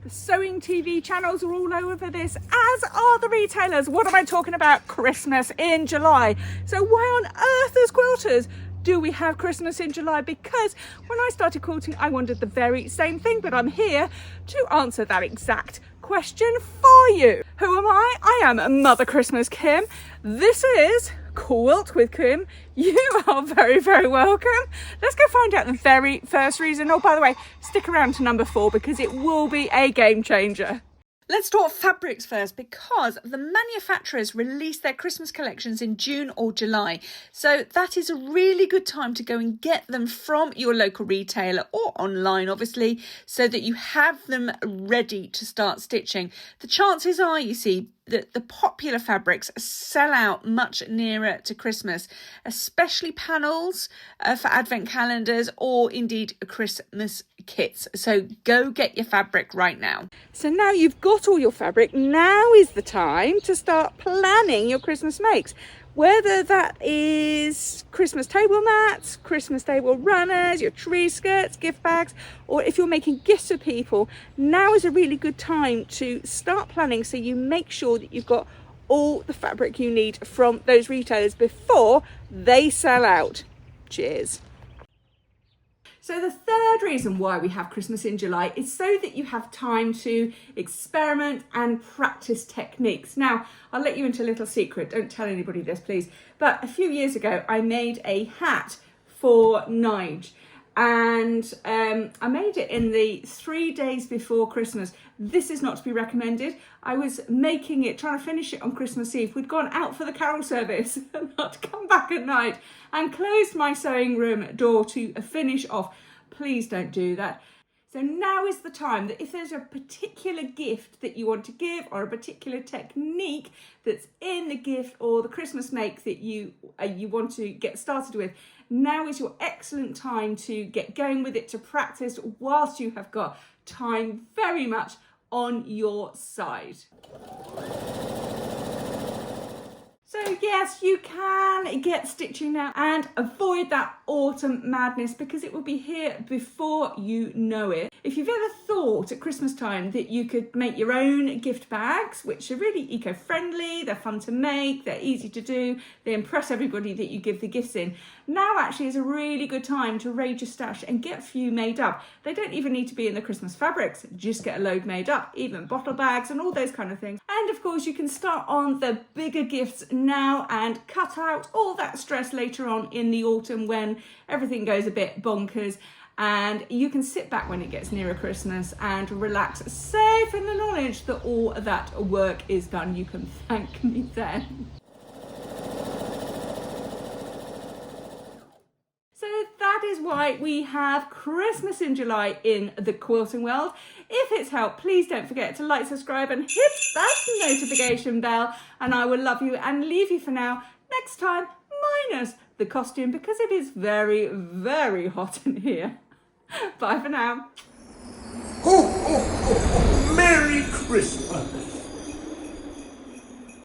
The sewing TV channels are all over this, as are the retailers. What am I talking about? Christmas in July. So why on earth as quilters do we have Christmas in July? Because when I started quilting, I wondered the very same thing, but I'm here to answer that exact question for you. Who am I? I am Mother Christmas Kim. This is Quilt with Kim. You are very, very welcome. Let's go find out the very first reason. Oh, by the way, stick around to number 4 because it will be a game changer. Let's talk fabrics first, because the manufacturers release their Christmas collections in June or July. So that is a really good time to go and get them from your local retailer or online, obviously, so that you have them ready to start stitching. The chances are, you see, that the popular fabrics sell out much nearer to Christmas, especially panels for advent calendars or indeed Christmas kits. So go get your fabric right now. So now you've got all your fabric, now is the time to start planning your Christmas makes. Whether that is Christmas table mats, Christmas table runners, your tree skirts, gift bags, or if you're making gifts for people, now is a really good time to start planning so you make sure that you've got all the fabric you need from those retailers before they sell out. Cheers. So the third reason why we have Christmas in July is so that you have time to experiment and practice techniques. Now, I'll let you into a little secret. Don't tell anybody this, please. But a few years ago, I made a hat for Nige. And I made it in the 3 days before Christmas. This is not to be recommended. I was making it, trying to finish it on Christmas Eve. We'd gone out for the carol service and not to come back at night, and closed my sewing room door to finish off. Please don't do that. So now is the time that if there's a particular gift that you want to give, or a particular technique that's in the gift or the Christmas make that you want to get started with, now is your excellent time to get going with it, to practice whilst you have got time very much on your side. So yes, you can get stitching now and avoid that autumn madness, because it will be here before you know it. If you've ever thought at Christmas time that you could make your own gift bags, which are really eco-friendly, they're fun to make, they're easy to do, they impress everybody that you give the gifts in, now actually is a really good time to raid your stash and get a few made up. They don't even need to be in the Christmas fabrics, just get a load made up, even bottle bags and all those kind of things. And of course you can start on the bigger gifts now and cut out all that stress later on in the autumn when everything goes a bit bonkers, and you can sit back when it gets nearer Christmas and relax, safe in the knowledge that all that work is done. You can thank me then. So that is why we have Christmas in July in the quilting world. If it's helped, please don't forget to like, subscribe and hit that notification bell, and I will love you and leave you for now. Next time, minus the costume, because it is very, very hot in here. Bye for now. Ho, ho, ho, ho. Merry Christmas.